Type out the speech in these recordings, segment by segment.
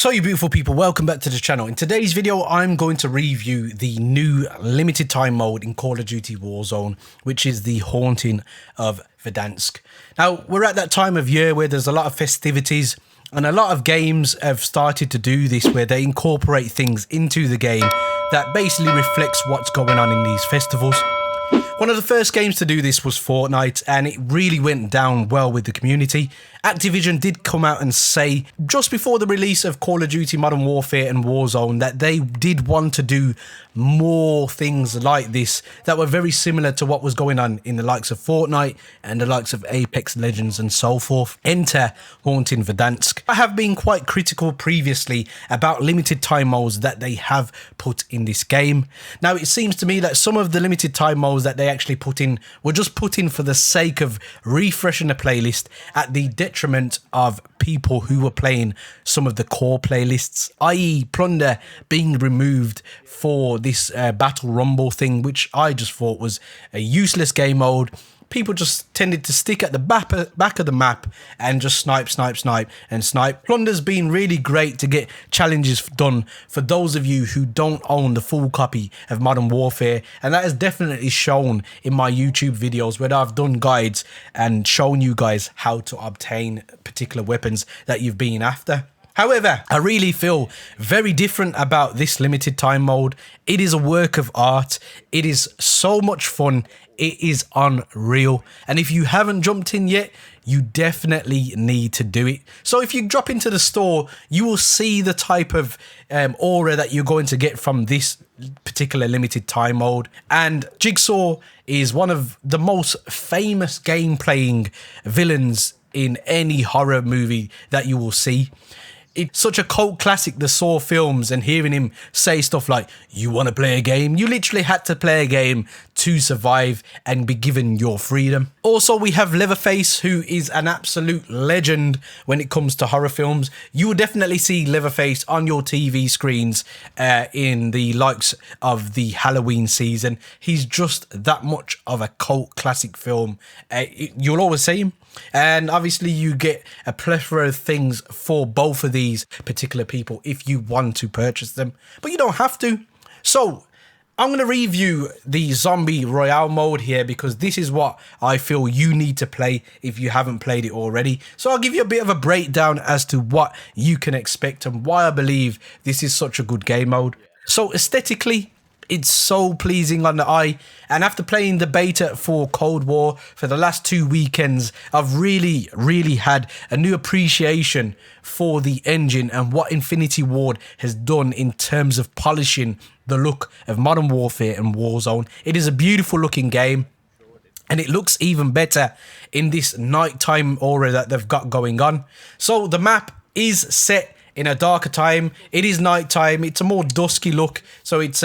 So you beautiful people, welcome back to the channel. In today's video, I'm going to review the new limited time mode in Call of Duty Warzone, which is the Haunting of Verdansk. Now, we're at that time of year where there's a lot of festivities, and a lot of games have started to do this, where they incorporate things into the game that basically reflects what's going on in these festivals. One of the first games to do this was Fortnite, and it really went down well with the community. Activision did come out and say, just before the release of Call of Duty Modern Warfare and Warzone, that they did want to do more things like this that were very similar to what was going on in the likes of Fortnite and the likes of Apex Legends and so forth. Enter Haunting Verdansk. I have been quite critical previously about limited time modes that they have put in this game. Now, it seems to me that some of the limited time modes that they actually put in were just put in for the sake of refreshing the playlist at the detriment of people who were playing some of the core playlists, i.e. Plunder being removed for this Battle Rumble thing, which I just thought was a useless game mode. People just tended to stick at the back of the map and just snipe. Plunder's been really great to get challenges done for those of you who don't own the full copy of Modern Warfare, and that is definitely shown in my YouTube videos where I've done guides and shown you guys how to obtain particular weapons that you've been after. However, I really feel very different about this limited time mode. It is a work of art. It is so much fun. It is unreal. And if you haven't jumped in yet, you definitely need to do it. So if you drop into the store, you will see the type of aura that you're going to get from this particular limited time mode. And Jigsaw is one of the most famous game playing villains in any horror movie that you will see. It's such a cult classic, the Saw films, and hearing him say stuff like, you want to play a game? You literally had to play a game to survive and be given your freedom. Also, we have Leatherface, who is an absolute legend when it comes to horror films. You will definitely see Leatherface on your TV screens in the likes of the Halloween season. He's just that much of a cult classic film. You'll always see him. And obviously you get a plethora of things for both of these particular people if you want to purchase them, but you don't have to. So I'm going to review the Zombie Royale mode here because this is what I feel you need to play if you haven't played it already. So I'll give you a bit of a breakdown as to what you can expect and why I believe this is such a good game mode. So aesthetically, it's so pleasing on the eye, and after playing the beta for Cold War for the last 2 weekends, I've really had a new appreciation for the engine and what Infinity Ward has done in terms of polishing the look of Modern Warfare and Warzone. It is a beautiful looking game, and it looks even better in this nighttime aura that they've got going on. So the map is set in a darker time. It is nighttime. It's a more dusky look, so it's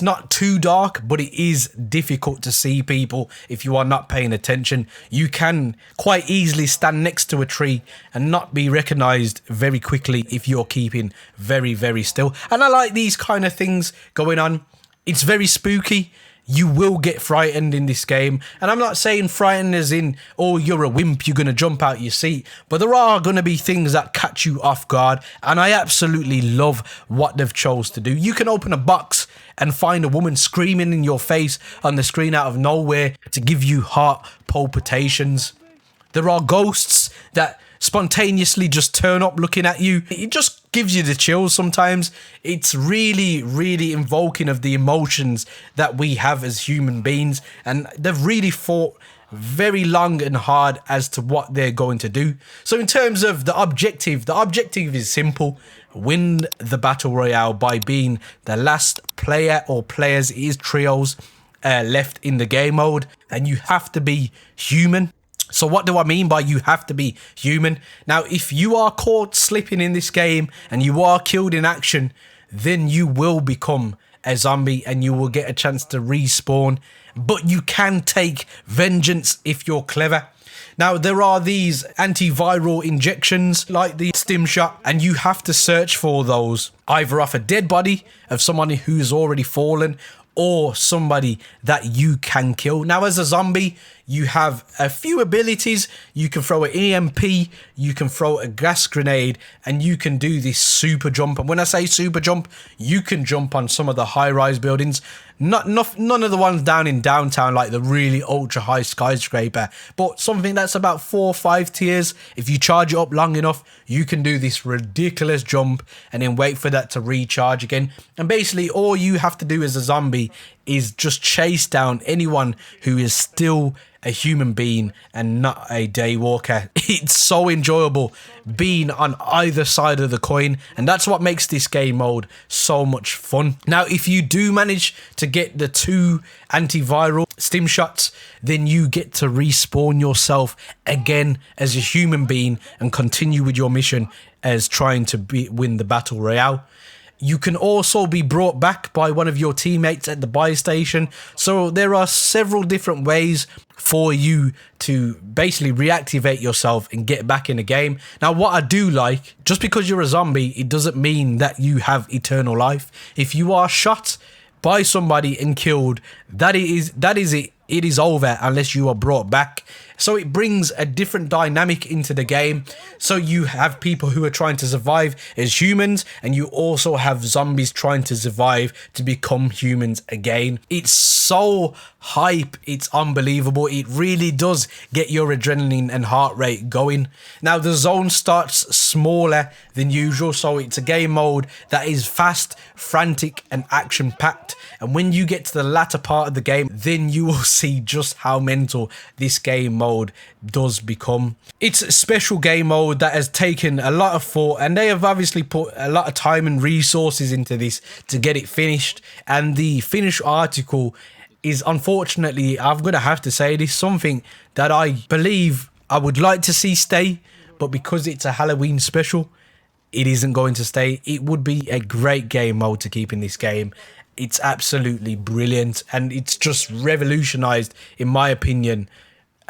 not too dark, but it is difficult to see people if you are not paying attention. You can quite easily stand next to a tree and not be recognized very quickly if you're keeping very still. And I like these kind of things going on. It's very spooky. You will get frightened in this game, and I'm not saying frightened as in, oh, you're a wimp, you're going to jump out your seat, but there are going to be things that catch you off guard, and I absolutely love what they've chose to do. You can open a box and find a woman screaming in your face on the screen out of nowhere to give you heart palpitations. There are ghosts that spontaneously just turn up looking at you. It just gives you the chills sometimes. It's really invoking of the emotions that we have as human beings, and they've really thought very long and hard as to what they're going to do. So in terms of the objective is simple: win the battle royale by being the last player or players, it is trios, left in the game mode, and you have to be human. So what do I mean by you have to be human? Now, if you are caught slipping in this game and you are killed in action, then you will become a zombie and you will get a chance to respawn. But you can take vengeance if you're clever. Now, there are these antiviral injections like the stim shot, and you have to search for those either off a dead body of someone who's already fallen or somebody that you can kill. Now, as a zombie, you have a few abilities. You can throw an EMP, you can throw a gas grenade, and you can do this super jump. And when I say super jump, you can jump on some of the high-rise buildings. None of the ones down in downtown, like the really ultra-high skyscraper, but something that's about 4 or 5 tiers. If you charge it up long enough, you can do this ridiculous jump and then wait for that to recharge again. And basically, all you have to do as a zombie is just chase down anyone who is still a human being and not a daywalker. It's so enjoyable being on either side of the coin, and that's what makes this game mode so much fun. Now, if you do manage to get the 2 antiviral stim shots, then you get to respawn yourself again as a human being and continue with your mission as trying to win the battle royale. You can also be brought back by one of your teammates at the buy station. So there are several different ways for you to basically reactivate yourself and get back in the game. Now, what I do like, just because you're a zombie, it doesn't mean that you have eternal life. If you are shot by somebody and killed, that is it. It is over unless you are brought back. So it brings a different dynamic into the game. So you have people who are trying to survive as humans, and you also have zombies trying to survive to become humans again. It's so hype, it's unbelievable. It really does get your adrenaline and heart rate going. Now, the zone starts smaller than usual, so it's a game mode that is fast, frantic, and action-packed. And when you get to the latter part of the game, then you will see just how mental this game mode does become. It's a special game mode that has taken a lot of thought, and they have obviously put a lot of time and resources into this to get it finished. And the finished article is, unfortunately, I'm going to have to say this, something that I believe I would like to see stay, but because it's a Halloween special, it isn't going to stay. It would be a great game mode to keep in this game. It's absolutely brilliant, and it's just revolutionized, in my opinion,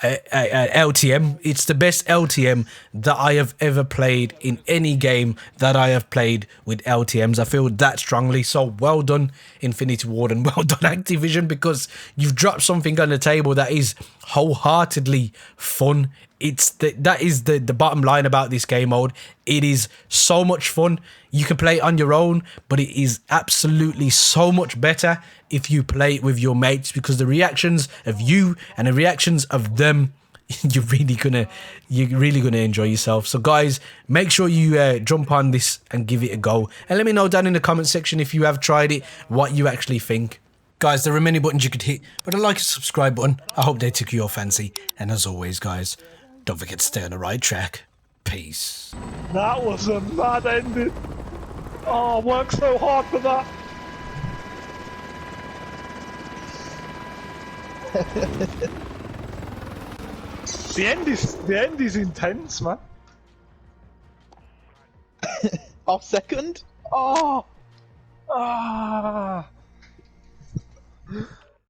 LTM. It's the best LTM that I have ever played in any game that I have played with LTMs. I feel that strongly. So well done, Infinity Ward, and well done, Activision, because you've dropped something on the table that is wholeheartedly fun. That is the bottom line about this game mode. It is so much fun. You can play it on your own, but it is absolutely so much better if you play it with your mates, because the reactions of you and the reactions of them, you're really gonna enjoy yourself. So guys, make sure you jump on this and give it a go, and let me know down in the comment section if you have tried it, what you actually think. Guys, there are many buttons you could hit, but I like a subscribe button. I hope they took your fancy, and as always, guys, don't forget to stay on the right track. Peace. That was a mad ending. Oh, I worked so hard for that. The end is intense, man. Off second? Oh! Ah.